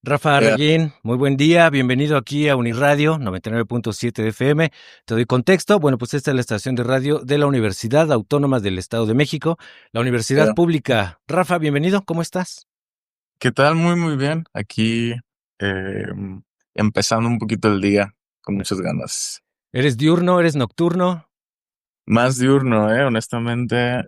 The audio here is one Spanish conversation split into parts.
Rafa Eh, Reguín, muy buen día, bienvenido aquí a Uniradio 99.7 de FM. Te doy contexto, bueno, pues esta es la estación de radio de la Universidad Autónoma del Estado de México, la Universidad eh, Pública. Rafa, bienvenido, ¿cómo estás? ¿Qué tal? Muy, muy bien. Aquí eh, empezando un poquito el día con muchas ganas. ¿Eres diurno, eres nocturno? Más diurno, honestamente,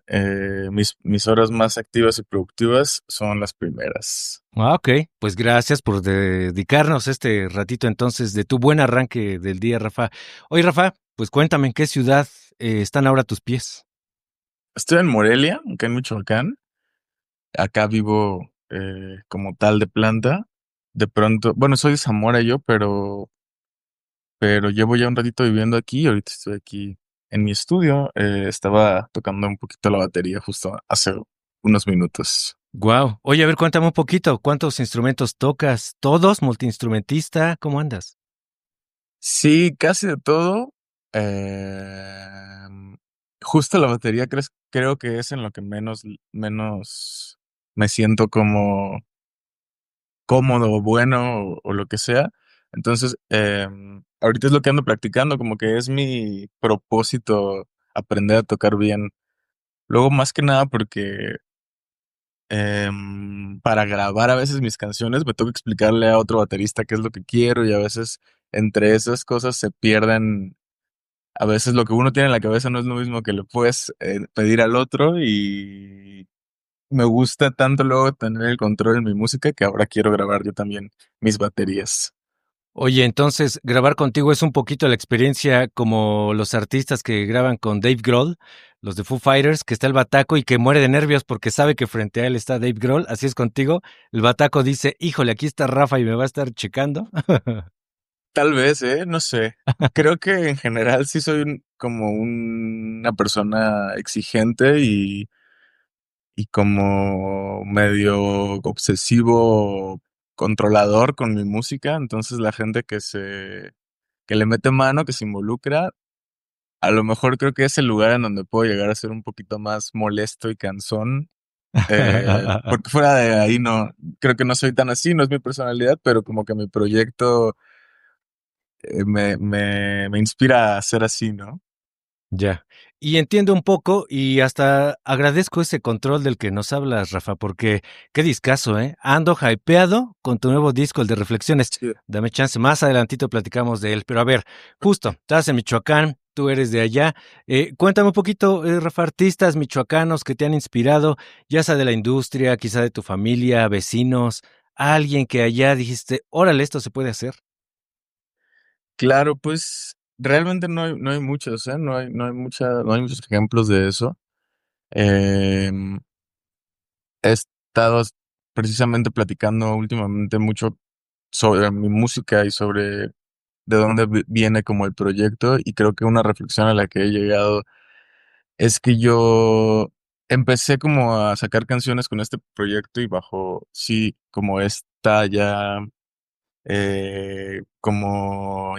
mis horas más activas y productivas son las primeras. Ah, ok, pues gracias por dedicarnos este ratito entonces de tu buen arranque del día, Rafa. Oye, Rafa, pues cuéntame, ¿en qué ciudad están ahora tus pies? Estoy en Morelia, acá en Michoacán. Acá vivo como tal de planta. De pronto, bueno, soy de Zamora yo, pero llevo ya un ratito viviendo aquí y ahorita estoy aquí en mi estudio. Estaba tocando un poquito la batería justo hace unos minutos. Guau. Oye, a ver, cuéntame un poquito, ¿cuántos instrumentos tocas? ¿Todos? ¿Multiinstrumentista? ¿Cómo andas? Sí, casi de todo. Em, Justo la batería creo que es en lo que menos me siento como cómodo o bueno o lo que sea. Entonces, ahorita es lo que ando practicando, como que es mi propósito aprender a tocar bien. Luego, más que nada, porque para grabar a veces mis canciones me tengo que explicarle a otro baterista qué es lo que quiero y a veces entre esas cosas se pierden. A veces lo que uno tiene en la cabeza no es lo mismo que le puedes pedir al otro y me gusta tanto luego tener el control en mi música que ahora quiero grabar yo también mis baterías. Oye, entonces, grabar contigo es un poquito la experiencia como los artistas que graban con Dave Grohl, los de Foo Fighters, que está el bataco y que muere de nervios porque sabe que frente a él está Dave Grohl, así es contigo. El bataco dice, híjole, aquí está Rafa y me va a estar checando. Tal vez, no sé. Creo que en general sí soy como una persona exigente y como medio obsesivo controlador con mi música. Entonces la gente que le mete mano, que se involucra, a lo mejor creo que es el lugar en donde puedo llegar a ser un poquito más molesto y cansón. Porque fuera de ahí no, creo que no soy tan así, no es mi personalidad, pero como que mi proyecto me inspira a ser así, ¿no? Ya. Y entiendo un poco y hasta agradezco ese control del que nos hablas, Rafa, porque qué discazo, ¿eh? Ando hypeado con tu nuevo disco, el de Reflexiones. Sí. Dame chance, más adelantito platicamos de él. Pero a ver, justo, estás en Michoacán, tú eres de allá. Cuéntame un poquito, Rafa, artistas michoacanos que te han inspirado, ya sea de la industria, quizá de tu familia, vecinos, alguien que allá dijiste, órale, esto se puede hacer. Claro, pues realmente no hay muchos, ¿eh? No hay muchos ejemplos de eso. Em, He estado precisamente platicando últimamente mucho sobre mi música y sobre de dónde viene como el proyecto y creo que una reflexión a la que he llegado es que yo empecé como a sacar canciones con este proyecto y bajo, sí, como esta ya como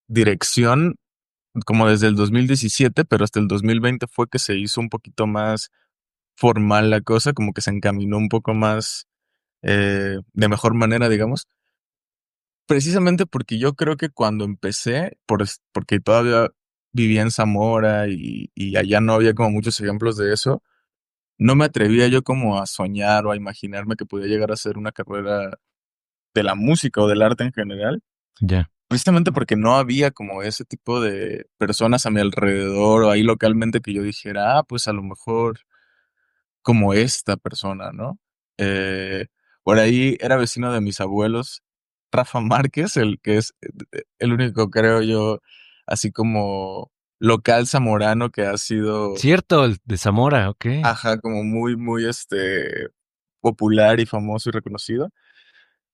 dirección, como desde el 2017, pero hasta el 2020 fue que se hizo un poquito más formal la cosa, como que se encaminó un poco más de mejor manera, digamos. Precisamente porque yo creo que cuando empecé, porque todavía vivía en Zamora y allá no había como muchos ejemplos de eso, no me atrevía yo como a soñar o a imaginarme que podía llegar a ser una carrera de la música o del arte en general. Ya. Precisamente porque no había como ese tipo de personas a mi alrededor o ahí localmente que yo dijera, pues a lo mejor como esta persona, ¿no? Eh, por ahí era vecino de mis abuelos, Rafa Márquez, el que es el único, creo yo, así como local zamorano que ha sido, Cierto, el de Zamora, ok. ajá, como muy, muy, popular y famoso y reconocido.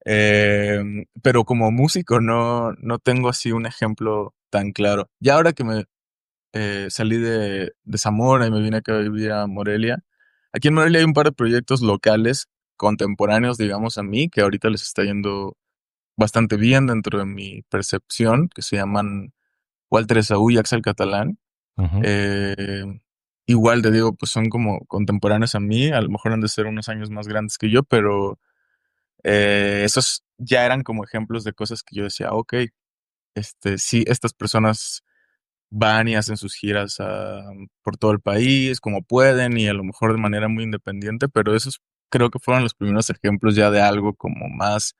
Pero como músico no tengo así un ejemplo tan claro. Ya ahora que me salí de Zamora y me vine acá a vivir a Morelia, aquí en Morelia hay un par de proyectos locales contemporáneos, digamos, a mí, que ahorita les está yendo bastante bien dentro de mi percepción, que se llaman Walter Esaú y Axel Catalán. Ujú. Eh, Igual te digo, pues son como contemporáneos a mí, a lo mejor han de ser unos años más grandes que yo, pero esos ya eran como ejemplos de cosas que yo decía: "Okey, sí, estas personas van y hacen sus giras, por todo el país como pueden y a lo mejor de manera muy independiente", pero esos creo que fueron los primeros ejemplos ya de algo como más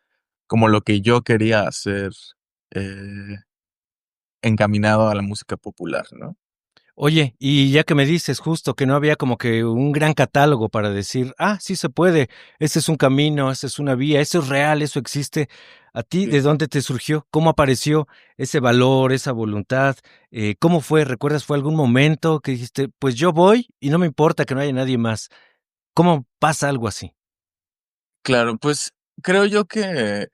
como lo que yo quería hacer, eh, encaminado a la música popular, ¿no? Oye, y ya que me dices justo que no había como que un gran catálogo para decir, ah, sí se puede, ese es un camino, esa es una vía, eso es real, eso existe. ¿A ti Sí. de dónde te surgió? ¿Cómo apareció ese valor, esa voluntad? ¿Cómo fue? ¿Recuerdas? ¿Fue algún momento que dijiste, pues yo voy y no me importa que no haya nadie más? ¿Cómo pasa algo así? Claro, pues, creo yo que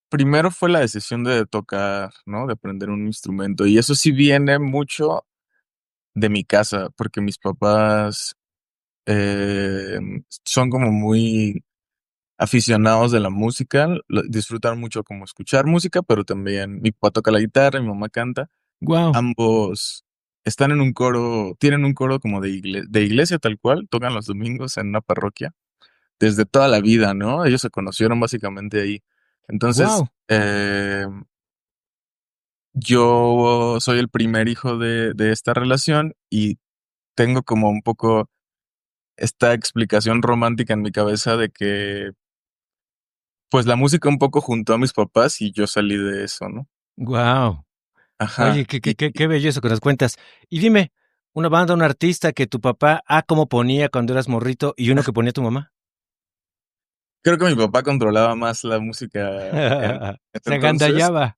primero fue la decisión de tocar, ¿no? De aprender un instrumento, y eso sí viene mucho de mi casa, porque mis papás, son como muy aficionados de la música, disfrutan mucho como escuchar música, pero también mi papá toca la guitarra, mi mamá canta. Wow, Ambos están en un coro, tienen un coro como de iglesia tal cual, tocan los domingos en una parroquia desde toda la vida, ¿no? Ellos se conocieron básicamente ahí. Entonces, wow, yo soy el primer hijo de esta relación y tengo como un poco esta explicación romántica en mi cabeza de que, pues, la música un poco juntó a mis papás y yo salí de eso, ¿no? wow. Oye, Ajá. qué bello eso que nos cuentas. Y dime, una banda, un artista que tu papá, como ponía cuando eras morrito y uno que ponía tu mamá. Creo que mi papá controlaba más la música en ese Se entonces. agandallaba.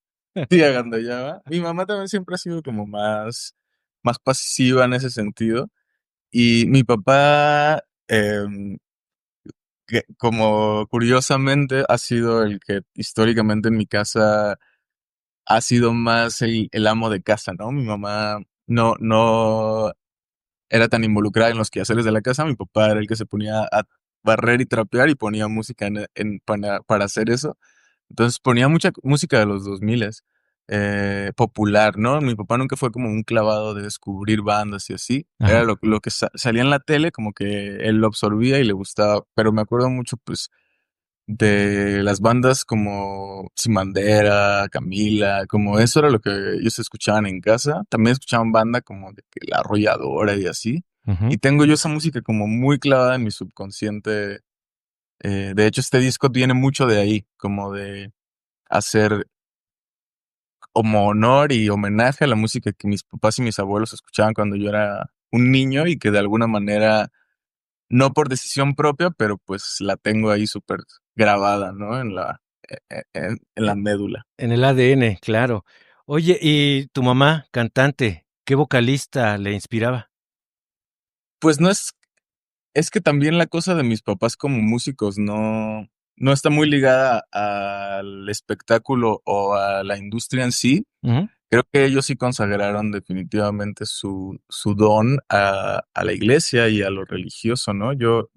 Sí, agandallaba. Mi mamá también siempre ha sido como más pasiva en ese sentido. Y mi papá, que como curiosamente ha sido el que históricamente en mi casa ha sido más el amo de casa, ¿no? Mi mamá no era tan involucrada en los quehaceres de la casa, mi papá era el que se ponía a barrer y trapear y ponía música para hacer eso. Entonces, ponía mucha música de los 2000, popular, ¿no? Mi papá nunca fue como un clavado de descubrir bandas y así. Era Ajá, lo que salía en la tele, como que él lo absorbía y le gustaba. Pero me acuerdo mucho, pues, de las bandas como Sin Bandera, Camila, como eso era lo que ellos escuchaban en casa. También escuchaban banda como de que La Arrolladora y así. ujú, Y tengo yo esa música como muy clavada en mi subconsciente. De hecho, este disco tiene mucho de ahí, como de hacer como honor y homenaje a la música que mis papás y mis abuelos escuchaban cuando yo era un niño y que de alguna manera, no por decisión propia, pero pues la tengo ahí súper grabada, ¿no? En la e médula. en el ADN, claro. Oye, ¿y tu mamá, cantante, qué vocalista le inspiraba? Pues es que también la cosa de mis papás como músicos no está muy ligada al espectáculo o a la industria en sí. Ujú, Creo que ellos sí consagraron definitivamente su don a la iglesia y a lo religioso, ¿no? Yo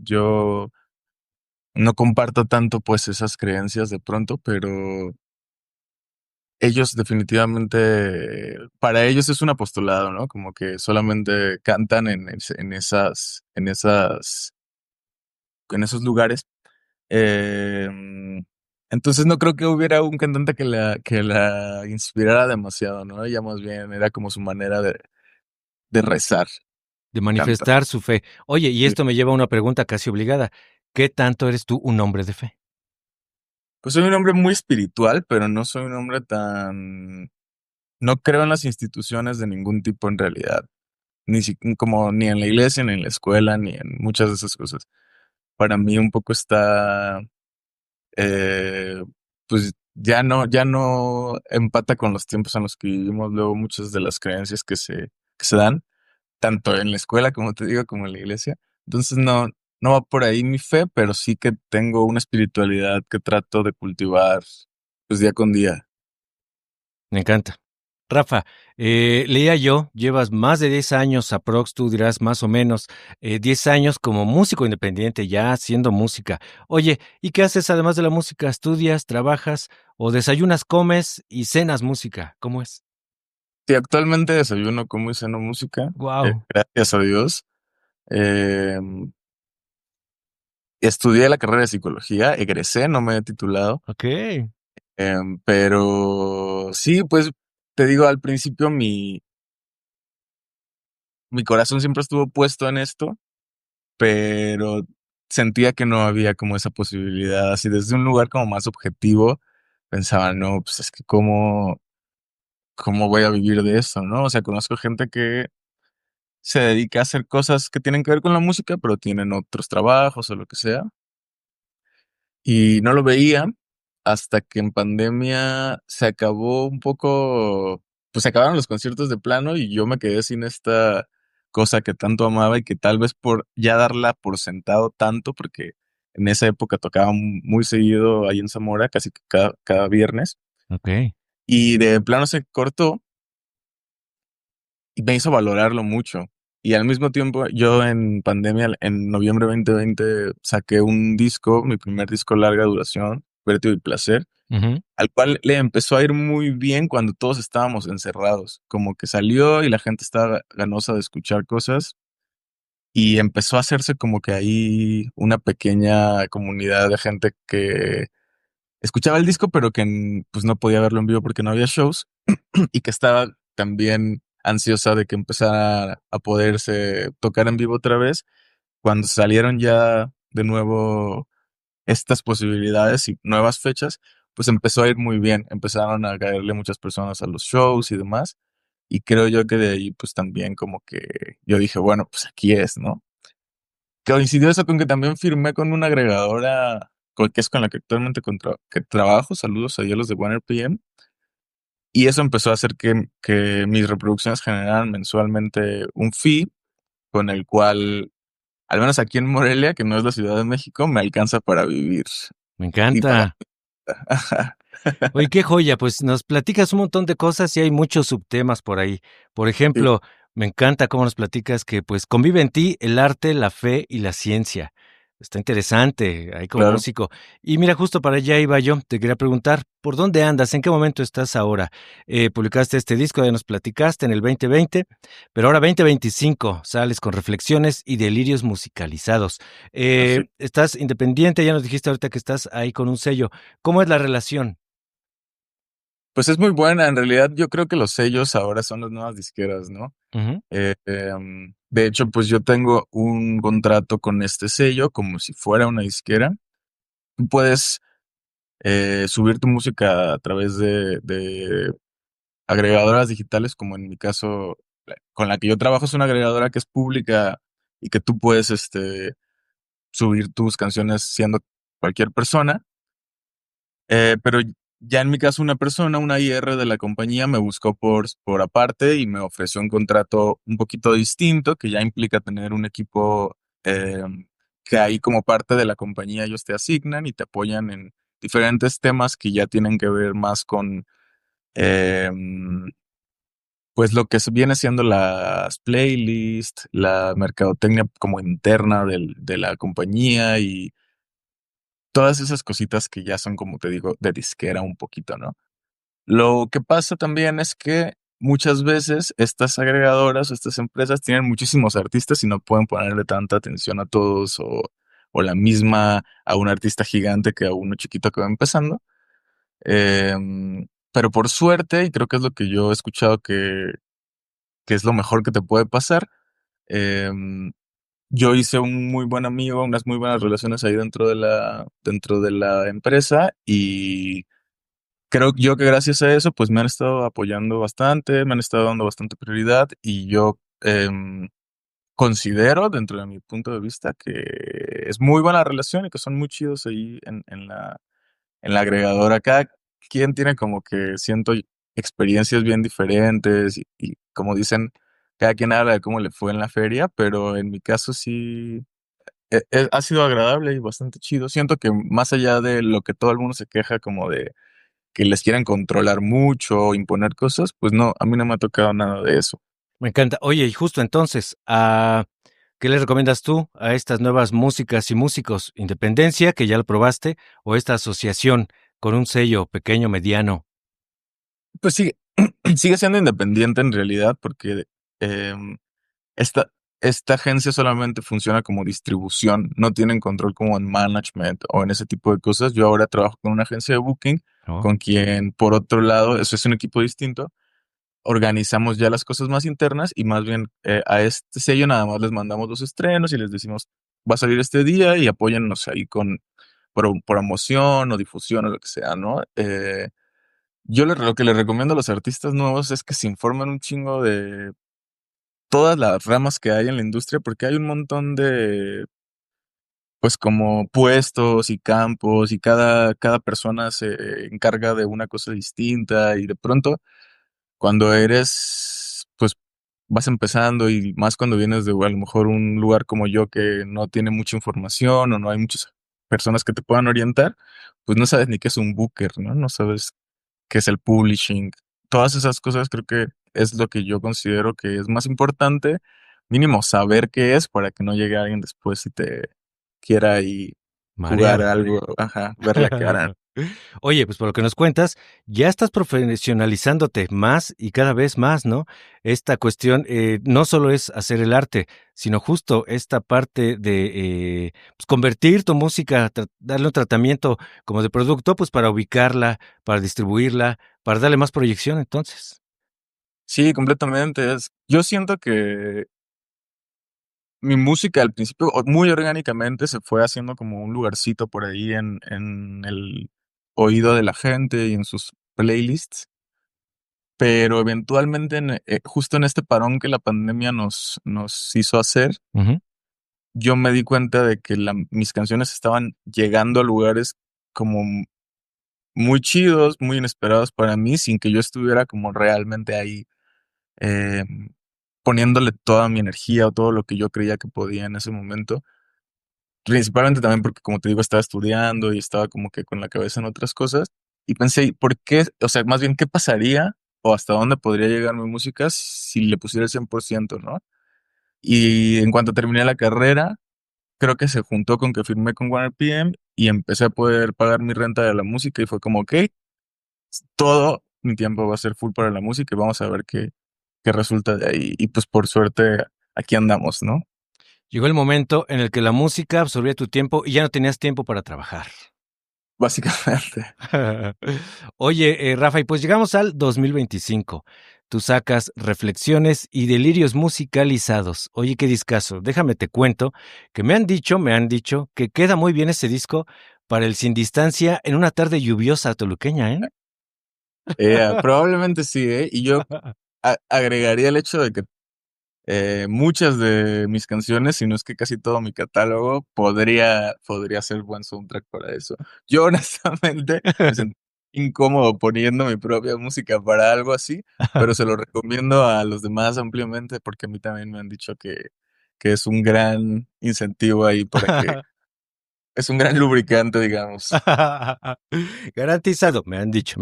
no comparto tanto, pues, esas creencias de pronto, pero ellos definitivamente, para ellos es un apostolado, ¿no? Como que solamente cantan en esos lugares. Em, entonces no creo que hubiera un cantante que la inspirara demasiado, ¿no? Ella más bien era como su manera de rezar, de cantar. manifestar su fe. Oye, y Sí. esto me lleva a una pregunta casi obligada, ¿qué tanto eres tú un hombre de fe? Pues soy un hombre muy espiritual, pero no soy un hombre tan no creo en las instituciones de ningún tipo en realidad, ni en la iglesia, ni en la escuela, ni en muchas de esas cosas. Para mí un poco está, eh, pues ya no empata con los tiempos en los que vivimos luego muchas de las creencias que se dan, tanto en la escuela, como te digo, como en la iglesia. Entonces no va por ahí mi fe, pero sí que tengo una espiritualidad que trato de cultivar, pues, día con día. Me encanta. Rafa, leía yo, llevas más de 10 años aprox, tú dirás más o menos, 10 años como músico independiente, ya haciendo música. Oye, ¿y qué haces además de la música? ¿Estudias, trabajas o desayunas, comes y cenas música? ¿Cómo es? Sí, actualmente desayuno, como y ceno música, Guau. gracias a Dios. Em, Estudié la carrera de psicología, egresé, no me he titulado, Okey. pero sí, pues, te digo, al principio mi corazón siempre estuvo puesto en esto, pero sentía que no había como esa posibilidad, así desde un lugar como más objetivo, pensaba: "No, pues, es que cómo voy a vivir de esto", ¿no? O sea, conozco gente que se dedica a hacer cosas que tienen que ver con la música, pero tienen otros trabajos o lo que sea, y no lo veía hasta que en pandemia se acabó un poco, pues, se acabaron los conciertos de plano y yo me quedé sin esta cosa que tanto amaba y que tal vez por ya darla por sentado tanto, porque en esa época tocaba muy seguido ahí en Zamora, casi que cada viernes, Okey. y de plano se cortó y me hizo valorarlo mucho. Y al mismo tiempo, yo en pandemia, en noviembre 2020, saqué un disco, mi primer disco larga duración, Vértigo y Placer, Ujú. al cual le empezó a ir muy bien cuando todos estábamos encerrados. Como que salió y la gente estaba ganosa de escuchar cosas y empezó a hacerse como que ahí una pequeña comunidad de gente que escuchaba el disco, pero que, pues, no podía verlo en vivo porque no había shows, y que estaba también ansiosa de que empezara a poderse tocar en vivo otra vez. Cuando salieron ya de nuevo estas posibilidades y nuevas fechas, pues empezó a ir muy bien. Empezaron a caerle muchas personas a los shows y demás. Y creo yo que de ahí, pues también como que yo dije, bueno, pues aquí es, ¿no? Coincidió eso con que también firmé con una agregadora que es con la que actualmente que trabajo. Saludos a ellos los de OneRPM. Y eso empezó a hacer que mis reproducciones generaran mensualmente un fee con el cual, al menos aquí en Morelia, que no es la Ciudad de México, me alcanza para vivir Me y para encanta. ajá. Oye, qué joya, pues nos platicas un montón de cosas y hay muchos subtemas por ahí. Por Sí, ejemplo, me encanta cómo nos platicas que pues convive en ti el arte, la fe y la ciencia. Está interesante, ahí como claro. músico. Y mira, justo para allá iba yo, te quería preguntar, ¿por dónde andas? ¿En qué momento estás ahora? Publicaste este disco, ya nos platicaste en el 2020, pero ahora 2025 sales con reflexiones y delirios musicalizados. Así. Estás independiente, ya nos dijiste ahorita que estás ahí con un sello. ¿Cómo es la relación? Pues es muy buena, en realidad yo creo que los sellos ahora son las nuevas disqueras, ¿no? Ujú. De hecho, pues yo tengo un contrato con este sello como si fuera una disquera. Tú puedes, subir tu música a través de agregadoras digitales, como en mi caso, con la que yo trabajo es una agregadora que es pública y que tú puedes, subir tus canciones siendo cualquier persona. Pero ya en mi caso una persona, una IR de la compañía me buscó por aparte y me ofreció un contrato un poquito distinto, que ya implica tener un equipo, que ahí como parte de la compañía ellos te asignan y te apoyan en diferentes temas que ya tienen que ver más con, em, pues lo que viene siendo las playlists, la mercadotecnia como interna de la compañía y todas esas cositas que ya son, como te digo, de disquera un poquito, ¿no? Lo que pasa también es que muchas veces estas agregadoras, estas empresas tienen muchísimos artistas y no pueden ponerle tanta atención a todos o la misma a un artista gigante que a uno chiquito que va empezando. Pero por suerte, y creo que es lo que yo he escuchado que es lo mejor que te puede pasar, em, yo hice un muy buen amigo, unas muy buenas relaciones ahí dentro de la empresa y creo yo que gracias a eso, pues, me han estado apoyando bastante, me han estado dando bastante prioridad y yo, considero, dentro de mi punto de vista, que es muy buena relación y que son muy chidos ahí en la agregadora. Cada quien tiene como que siento experiencias bien diferentes y como dicen, cada quien habla de cómo le fue en la feria, pero en mi caso sí, ha sido agradable y bastante chido. Siento que más allá de lo que todo el mundo se queja como de que les quieran controlar mucho o imponer cosas, pues no, a mí no me ha tocado nada de eso. Me encanta. Oye, y justo entonces, ¿qué le recomiendas tú a estas nuevas músicas y músicos? ¿Independencia, que ya lo probaste, o esta asociación con un sello pequeño, mediano? Pues sigue sigue siendo independiente en realidad, porque, em, esta agencia solamente funciona como distribución, no tienen control como en management o en ese tipo de cosas. Yo ahora trabajo con una agencia de booking, Oh, con quien, por otro lado, eso es un equipo distinto, organizamos ya las cosas más internas y más bien a este sello nada más les mandamos los estrenos y les decimos, va a salir este día y apóyennos ahí con promoción o difusión o lo que sea, ¿no? Lo que les recomiendo a los artistas nuevos es que se informen un chingo de todas las ramas que hay en la industria, porque hay un montón de, pues como puestos y campos y cada persona se encarga de una cosa distinta y de pronto cuando eres, pues vas empezando y más cuando vienes de a lo mejor un lugar como yo que no tiene mucha información o no hay muchas personas que te puedan orientar, pues no sabes ni qué es un booker, ¿no? No sabes qué es el publishing. Todas esas cosas creo que es lo que yo considero que es más importante, mínimo saber qué es para que no llegue alguien después y te quiera ahí jugar marear. algo, ajá, ver la cara. Oye, pues por lo que nos cuentas, ya estás profesionalizándote más y cada vez más, ¿no? Esta cuestión no solo es hacer el arte, sino justo esta parte de pues convertir tu música, darle un tratamiento como de producto, pues para ubicarla, para distribuirla, para darle más proyección, entonces. Sí, completamente. Yo siento que mi música al principio, muy orgánicamente, se fue haciendo como un lugarcito por ahí en el oído de la gente y en sus playlists, pero eventualmente, justo en este parón que la pandemia nos hizo hacer, Ujú. yo me di cuenta de que mis canciones estaban llegando a lugares como muy chidos, muy inesperados para mí, sin que yo estuviera como realmente ahí em, poniéndole toda mi energía o todo lo que yo creía que podía en ese momento. Principalmente también porque, como te digo, estaba estudiando y estaba como que con la cabeza en otras cosas. Y pensé, ¿por qué? O sea, más bien, ¿qué pasaría o hasta dónde podría llegar mi música si le pusiera el 100%, ¿no? Y en cuanto terminé la carrera, creo que se juntó con que firmé con Warner PM y empecé a poder pagar mi renta de la música y fue como, ok, todo mi tiempo va a ser full para la música y vamos a ver qué resulta de ahí. Y pues por suerte aquí andamos, ¿no? Llegó el momento en el que la música absorbía tu tiempo y ya no tenías tiempo para trabajar. Básicamente. Oye, Rafa, y pues llegamos al 2025. Tú sacas Reflexiones y Delirios Musicalizados. Oye, qué discazo. Déjame te cuento que me han dicho que queda muy bien ese disco para el Sin Distancia en una tarde lluviosa toluqueña, ¿eh? Probablemente sí, ¿eh? Y yo agregaría el hecho de que muchas de mis canciones, si no es que casi todo mi catálogo, podría ser buen soundtrack para eso. Yo honestamente me sentí incómodo poniendo mi propia música para algo así, pero se lo recomiendo a los demás ampliamente porque a mí también me han dicho que es un gran incentivo ahí para que es un gran lubricante, digamos. Garantizado, me han dicho.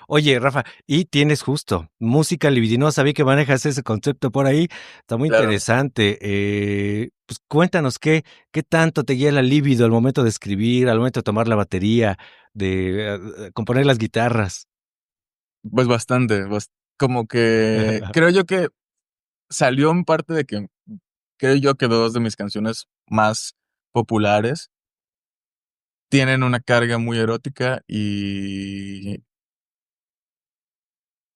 Oye, Rafa, y tienes justo, música libidinosa, vi que manejas ese concepto por ahí, está muy Claro. interesante. Pues cuéntanos, ¿qué tanto te guía la libido al momento de escribir, al momento de tomar la batería, de componer las guitarras? Pues bastante, como que creo yo que salió en parte de que creo yo que 2 de mis canciones más populares tienen una carga muy erótica y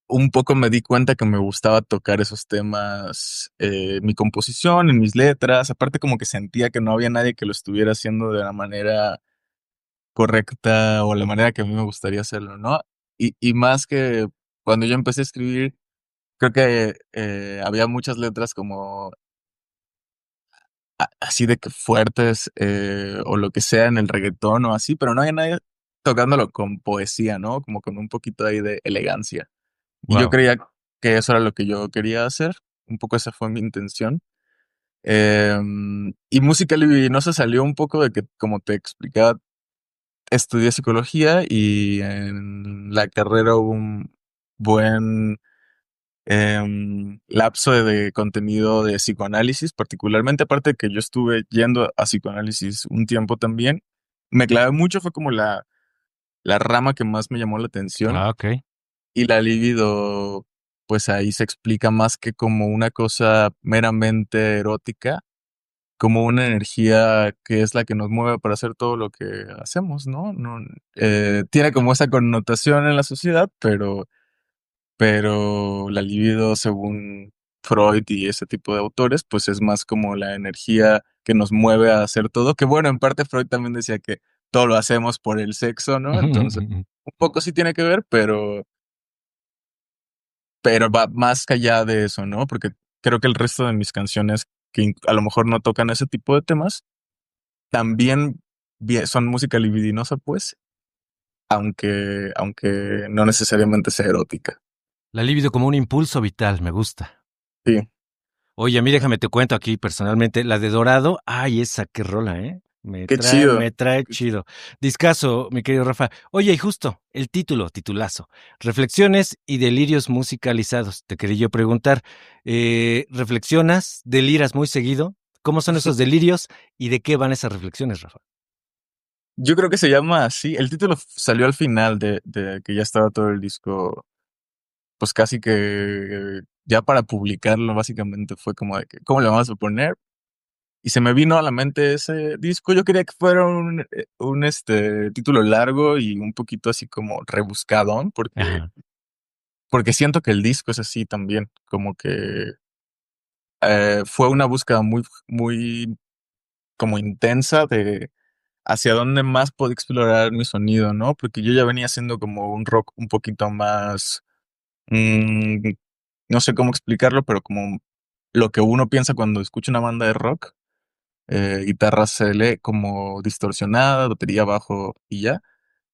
un poco me di cuenta que me gustaba tocar esos temas, mi composición, en mis letras, aparte como que sentía que no había nadie que lo estuviera haciendo de la manera correcta o la manera que a mí me gustaría hacerlo, ¿no? Y más que cuando yo empecé a escribir, creo que, había muchas letras como así de que fuertes, o lo que sea en el reguetón o así, pero no hay nadie tocándolo con poesía, ¿no? Como con un poquito ahí de elegancia. Y yo Wow. creía que eso era lo que yo quería hacer, un poco esa fue mi intención. Y Música Libidinosa salió un poco de que, como te explicaba, estudié psicología y en la carrera hubo un buen lapso de contenido de psicoanálisis, particularmente, aparte de que yo estuve yendo a psicoanálisis un tiempo también, me clavé mucho, fue como la rama que más me llamó la atención Ah, okey. y la libido, pues ahí se explica más que como una cosa meramente erótica, como una energía que es la que nos mueve para hacer todo lo que hacemos, ¿no? No, tiene como esa connotación en la sociedad, pero la libido, según Freud y ese tipo de autores, pues es más como la energía que nos mueve a hacer todo, que bueno, en parte Freud también decía que todo lo hacemos por el sexo, ¿no? Entonces, un poco sí tiene que ver, pero va más allá de eso, ¿no? Porque creo que el resto de mis canciones que a lo mejor no tocan ese tipo de temas, también son música libidinosa, pues, aunque no necesariamente sea erótica. La libido como un impulso vital, me gusta. Sí, Oye, a mí déjame te cuento aquí personalmente, la de Dorado, ay, esa qué rola, ¿eh? qué chido. Me trae Qué chido. chido. Discaso, mi querido Rafa. Oye, y justo, el título, titulazo. Reflexiones y delirios musicalizados. Te quería yo preguntar, ¿reflexionas, deliras muy seguido? ¿Cómo son esos delirios y de qué van esas reflexiones, Rafa? Yo creo que se llama así. El título salió al final de que ya estaba todo el disco, pues casi que ya para publicarlo, básicamente fue como de que, ¿cómo le vamos a poner? Y se me vino a la mente ese disco. Yo quería que fuera un título largo y un poquito así como rebuscadón, Ajá. porque siento que el disco es así también, como que fue una búsqueda muy como intensa de hacia dónde más puedo explorar mi sonido, ¿no? Porque yo ya venía haciendo como un rock un poquito más, mm, no sé cómo explicarlo, pero como lo que uno piensa cuando escucha una banda de rock, guitarra se lee como distorsionada, batería, bajo y ya.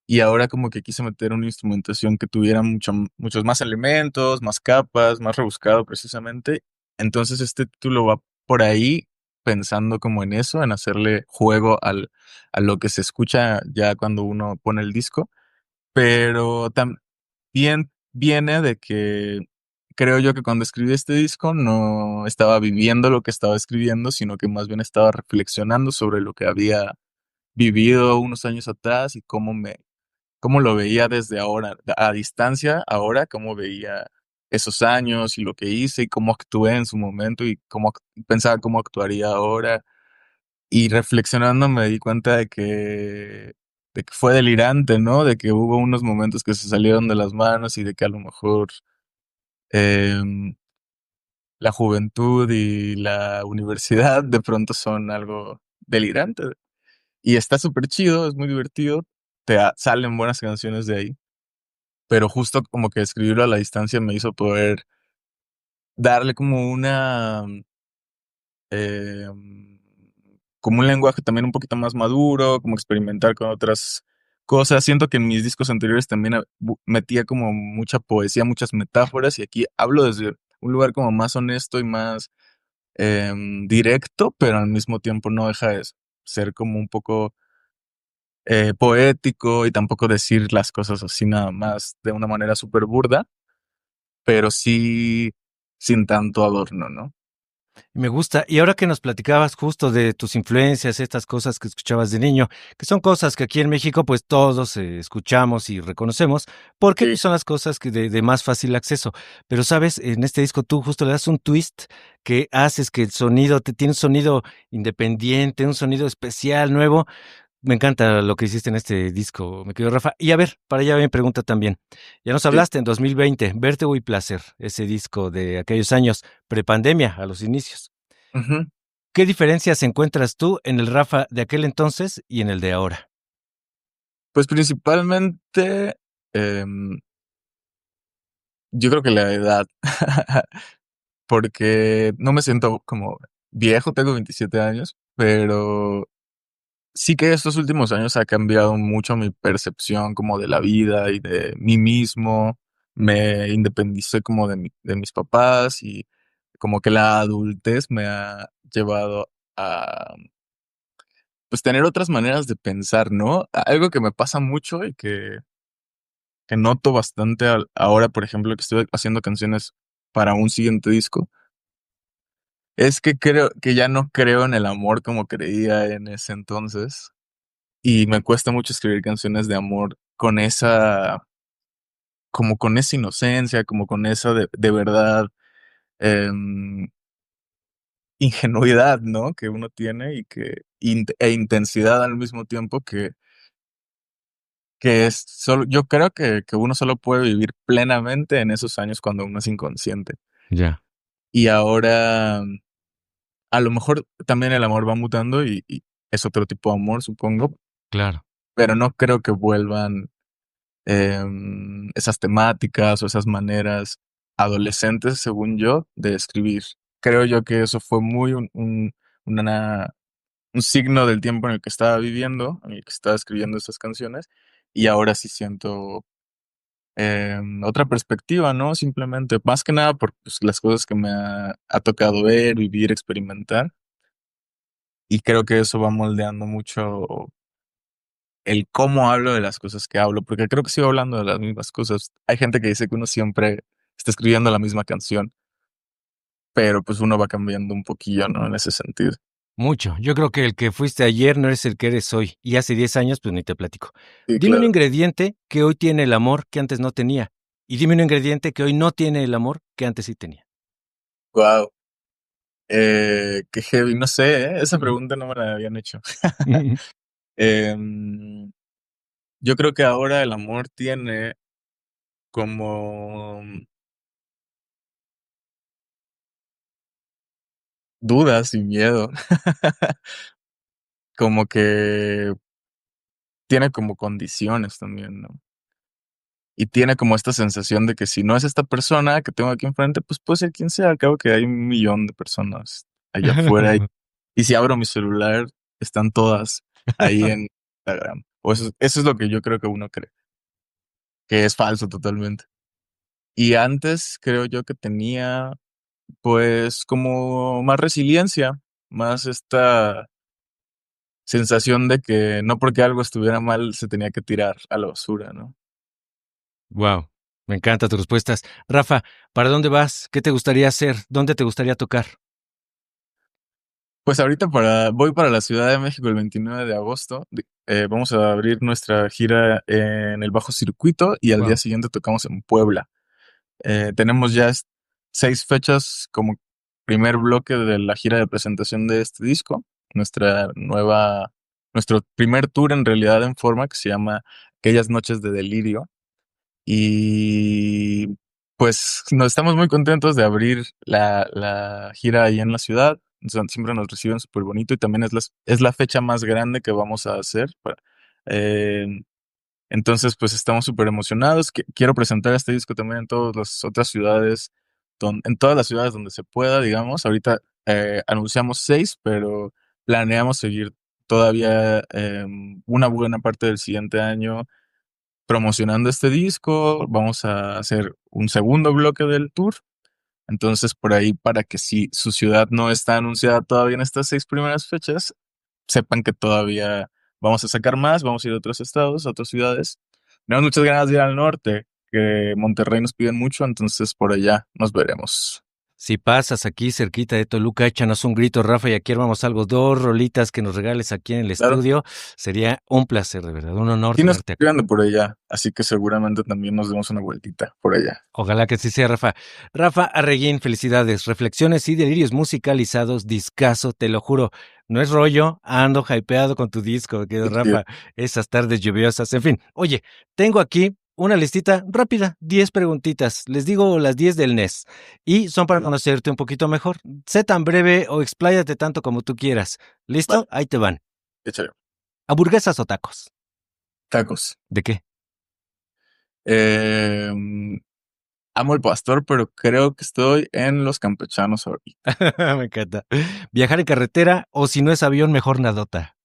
Y ahora como que quise meter una instrumentación que tuviera muchos más elementos, más capas, más rebuscado precisamente. Entonces este título va por ahí pensando como en eso, en hacerle juego a lo que se escucha ya cuando uno pone el disco, pero también viene de que creo yo que cuando escribí este disco no estaba viviendo lo que estaba escribiendo, sino que más bien estaba reflexionando sobre lo que había vivido unos años atrás y cómo lo veía desde ahora, a distancia, ahora, cómo veía esos años y lo que hice y cómo actué en su momento y pensaba cómo actuaría ahora. Y reflexionando me di cuenta de que fue delirante, ¿no? De que hubo unos momentos que se salieron de las manos y de que a lo mejor em, la juventud y la universidad de pronto son algo delirante. Y está súper chido, es muy divertido, salen buenas canciones de ahí. Pero justo como que escribirlo a la distancia me hizo poder darle em, como un lenguaje también un poquito más maduro, como experimentar con otras cosas. Siento que en mis discos anteriores también metía como mucha poesía, muchas metáforas, y aquí hablo desde un lugar como más honesto y más directo, pero al mismo tiempo no deja de ser como un poco poético y tampoco decir las cosas así nada más de una manera súper burda, pero sí sin tanto adorno, ¿no? Me gusta. Y ahora que nos platicabas justo de tus influencias, estas cosas que escuchabas de niño, que son cosas que aquí en México pues todos escuchamos y reconocemos, porque Sí. pues, son las cosas que de más fácil acceso. Pero sabes, en este disco tú justo le das un twist que haces que el sonido, te tiene un sonido independiente, un sonido especial, nuevo. Me encanta lo que hiciste en este disco, mi querido Rafa. Y a ver, para allá mi pregunta también. Ya nos Sí. hablaste en 2020, Vértigo y Placer, ese disco de aquellos años, prepandemia, a los inicios. Ujú. ¿Qué diferencias encuentras tú en el Rafa de aquel entonces y en el de ahora? Pues principalmente, em, yo creo que la edad, porque no me siento como viejo, tengo 27 años, pero sí que estos últimos años ha cambiado mucho mi percepción como de la vida y de mí mismo. Me independicé como de mis papás y como que la adultez me ha llevado a, pues, tener otras maneras de pensar, ¿no? Algo que me pasa mucho y que noto bastante ahora, por ejemplo, que estoy haciendo canciones para un siguiente disco, es que creo que ya no creo en el amor como creía en ese entonces. Y me cuesta mucho escribir canciones de amor como con esa inocencia, como con esa de verdad, em, ingenuidad, ¿no? Que uno tiene y que e intensidad al mismo tiempo que es solo yo creo que uno solo puede vivir plenamente en esos años cuando uno es inconsciente. Ya, Y ahora, a lo mejor también el amor va mutando y es otro tipo de amor, supongo, claro. pero no creo que vuelvan, esas temáticas o esas maneras adolescentes, según yo, de escribir. Creo yo que eso fue muy una un signo del tiempo en el que estaba viviendo, en el que estaba escribiendo esas canciones, y ahora sí siento, otra perspectiva, ¿no? Simplemente, más que nada por, pues, las cosas que me ha tocado ver, vivir, experimentar, y creo que eso va moldeando mucho el cómo hablo de las cosas que hablo, porque creo que sigo hablando de las mismas cosas. Hay gente que dice que uno siempre está escribiendo la misma canción, pero, pues, uno va cambiando un poquillo, ¿no? En ese sentido. Mucho. Yo creo que el que fuiste ayer no es el que eres hoy. Y hace 10 años, pues ni te platico. Sí, Dime un claro. ingrediente que hoy tiene el amor que antes no tenía. Y dime un ingrediente que hoy no tiene el amor que antes sí tenía. Guau, qué heavy, no sé, esa Ujú. pregunta no me la habían hecho. Ujú. Em, yo creo que ahora el amor tiene como dudas y miedo, como que tiene como condiciones también, ¿no? Y tiene como esta sensación de que si no es esta persona que tengo aquí enfrente, pues puede ser quien sea, al cabo que hay 1 millón de personas allá afuera, y si abro mi celular, están todas ahí en Instagram. O eso es lo que yo creo que uno cree, que es falso totalmente. Y antes creo yo que tenía, pues, como más resiliencia, más esta sensación de que no porque algo estuviera mal se tenía que tirar a la basura, ¿no? Wow, me encantan tus respuestas. Rafa, ¿para dónde vas? ¿Qué te gustaría hacer? ¿Dónde te gustaría tocar? Pues ahorita voy para la Ciudad de México el 29 de agosto. Vamos a abrir nuestra gira en el Bajo Circuito y al día Wow. siguiente tocamos en Puebla. Tenemos ya 6 fechas como primer bloque de la gira de presentación de este disco. Nuestro primer tour en realidad en forma que se llama Aquellas Noches de Delirio. Y pues nos estamos muy contentos de abrir la gira ahí en la ciudad. Siempre nos reciben súper bonito y también es la fecha más grande que vamos a hacer. Eh, entonces, pues estamos súper emocionados. Quiero presentar este disco también en todas las otras ciudades, en todas las ciudades donde se pueda, digamos. Ahorita anunciamos 6, pero planeamos seguir todavía una buena parte del siguiente año promocionando este disco. Vamos a hacer un segundo bloque del tour. Entonces, por ahí, para que si su ciudad no está anunciada todavía en estas 6 primeras fechas, sepan que todavía vamos a sacar más, vamos a ir a otros estados, a otras ciudades. Tenemos muchas ganas de ir al norte, que Monterrey nos piden mucho, entonces por allá nos veremos. Si pasas aquí cerquita de Toluca, échanos un grito, Rafa, y aquí armamos algo, 2 rolitas que nos regales aquí en el Claro, estudio. Sería un placer, de verdad, un honor sí nos tenerte acá. escriban de por allá, así que seguramente también nos demos una vueltita por allá. Ojalá que sí sea, Rafa. Rafa Arreguín, felicidades. Reflexiones y delirios musicalizados, discazo, te lo juro. No es rollo, ando hypeado con tu disco, querido Qué chido. Rafa. Esas tardes lluviosas, en fin. Oye, tengo aquí una listita rápida, 10 preguntitas. Les digo las 10 del NES. Y son para conocerte un poquito mejor. Sé tan breve o expláyate tanto como tú quieras. Vale, ¿Listo? Ahí te van. échale. ¿Hamburguesas o tacos? Tacos. ¿De qué? Em, Amo el pastor, pero creo que estoy en los campechanos ahorita. Me encanta. ¿Viajar en carretera o si no es avión, mejor nadota?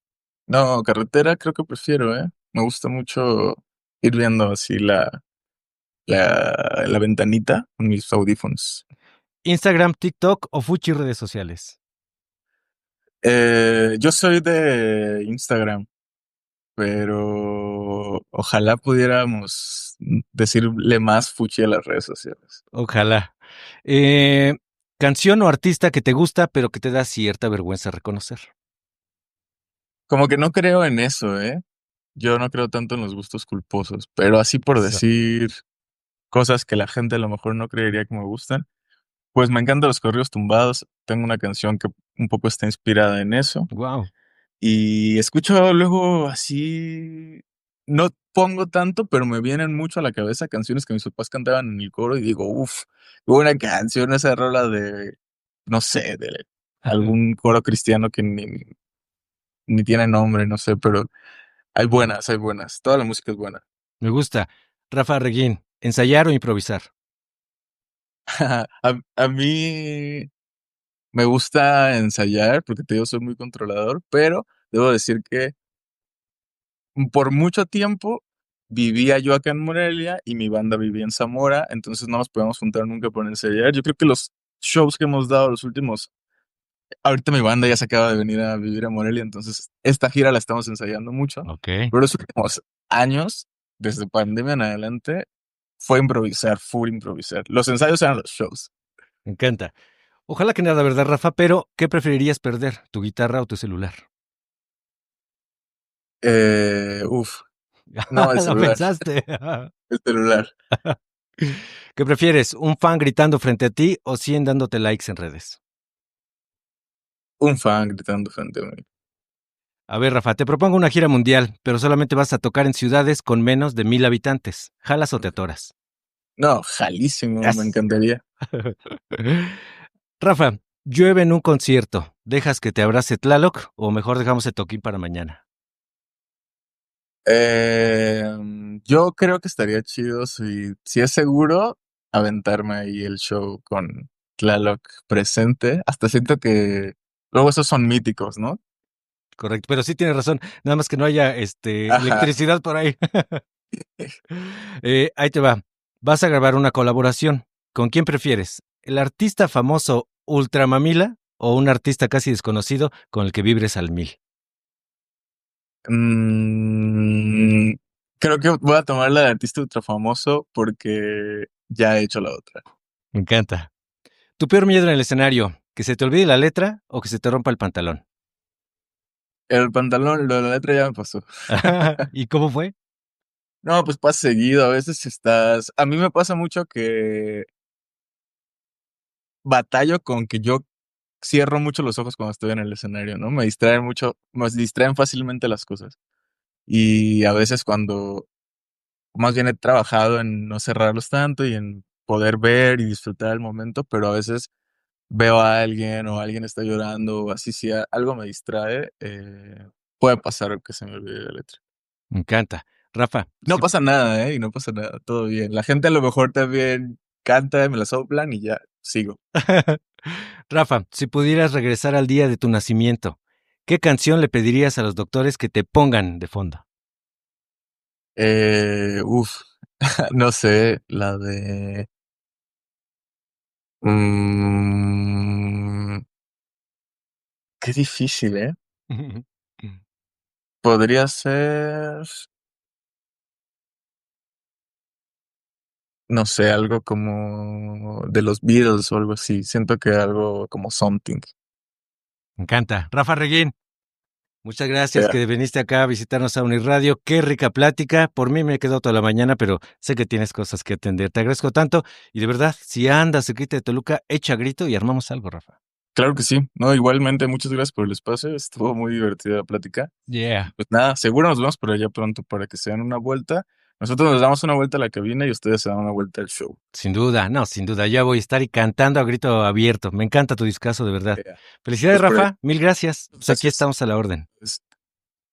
No, carretera creo que prefiero, ¿eh? Me gusta mucho ir viendo así la ventanita con mis audífonos. Instagram, TikTok o Fuchi redes sociales. Yo soy de Instagram, pero ojalá pudiéramos decirle más fuchi a las redes sociales. Ojalá. Eh, Canción o artista que te gusta, pero que te da cierta vergüenza reconocer. Como que no creo en eso, ¿eh? Yo no creo tanto en los gustos culposos, pero así por Eso. decir. cosas que la gente a lo mejor no creería que me gustan. Pues me encantan los corridos tumbados. Tengo una canción que un poco está inspirada en eso. Wow. Y escucho luego así, no pongo tanto, pero me vienen mucho a la cabeza canciones que mis papás cantaban en el coro y digo: "Uf, qué buena canción esa rola de", no sé, de algún coro cristiano que ni tiene nombre, no sé, pero hay buenas, hay buenas. Toda la música es buena. Me gusta. Rafa Reguín, ¿ensayar o improvisar? A mí me gusta ensayar, porque te digo, soy muy controlador, pero debo decir que por mucho tiempo vivía yo acá en Morelia y mi banda vivía en Zamora, entonces no nos podíamos juntar nunca para ensayar. Yo creo que los shows que hemos dado los últimos, ahorita mi banda ya se acaba de venir a vivir a Morelia, entonces esta gira la estamos ensayando mucho, Ok. pero los últimos años, desde pandemia en adelante, fue improvisar, full improvisar. Los ensayos eran los shows. Me encanta. Ojalá que nada, ¿verdad, Rafa? Pero, ¿qué preferirías perder, tu guitarra o tu celular? Uf, no, el Lo celular, pensaste. el celular. ¿Qué prefieres, un fan gritando frente a ti o 100 dándote likes en redes? Un fan gritando frente a mí. A ver, Rafa, te propongo una gira mundial, pero solamente vas a tocar en ciudades con menos de 1000 habitantes. ¿Jalas o te atoras? No, jalísimo, me Yes. encantaría. Rafa, llueve en un concierto. ¿Dejas que te abrace Tlaloc o mejor dejamos el toquín para mañana? Yo creo que estaría chido si es seguro aventarme ahí el show con Tlaloc presente. Hasta siento que luego esos son míticos, ¿no? Correcto, pero sí tienes razón. Nada más que no haya Ajá. electricidad por ahí. Ahí te va. Vas a grabar una colaboración. ¿Con quién prefieres? ¿El artista famoso Ultramamila o un artista casi desconocido con el que vibres al mil? Mm, creo que voy a tomar la de artista ultrafamoso porque ya he hecho la otra. Me encanta. ¿Tu peor miedo en el escenario? ¿Que se te olvide la letra o que se te rompa el pantalón? El pantalón, lo de la letra ya me pasó. ¿Y cómo fue? No, pues pasa seguido, a veces a mí me pasa mucho que batallo con que yo cierro mucho los ojos cuando estoy en el escenario, ¿no? Me distraen mucho, me distraen fácilmente las cosas. Y a veces cuando más bien he trabajado en no cerrarlos tanto y en poder ver y disfrutar el momento, pero a veces veo a alguien o alguien está llorando o así, si algo me distrae, puede pasar que se me olvide la letra. Me encanta. Rafa, No si pasa nada, ¿eh? Y no pasa nada, todo bien. La gente a lo mejor también canta, me la soplan y ya, sigo. Rafa, si pudieras regresar al día de tu nacimiento, ¿qué canción le pedirías a los doctores que te pongan de fondo? Uf, no sé, la de... mm, qué difícil, ¿eh? Podría ser, no sé, algo como de los Beatles o algo así. Siento que algo como Something. Me encanta. Rafa Reguín, muchas gracias Yeah. que viniste acá a visitarnos a Uniradio. Qué rica plática. Por mí me he quedado toda la mañana, pero sé que tienes cosas que atender. Te agradezco tanto. Y de verdad, si andas cerquita de Toluca, echa grito y armamos algo, Rafa. Claro que sí. No, igualmente, muchas gracias por el espacio. Estuvo muy divertida la plática. Yeah. Pues nada, seguro nos vemos por allá pronto para que se den una vuelta. Nosotros nos damos una vuelta a la cabina y ustedes se dan una vuelta al show. Sin duda, no, sin duda. Ya voy a estar y cantando a grito abierto. Me encanta tu discazo, de verdad. Yeah. Felicidades, Pues por allá. Rafa. Mil gracias. Pues aquí Gracias. estamos a la orden. Pues,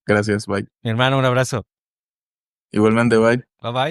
gracias, bye. Mi hermano, un abrazo. Igualmente, bye. Bye bye.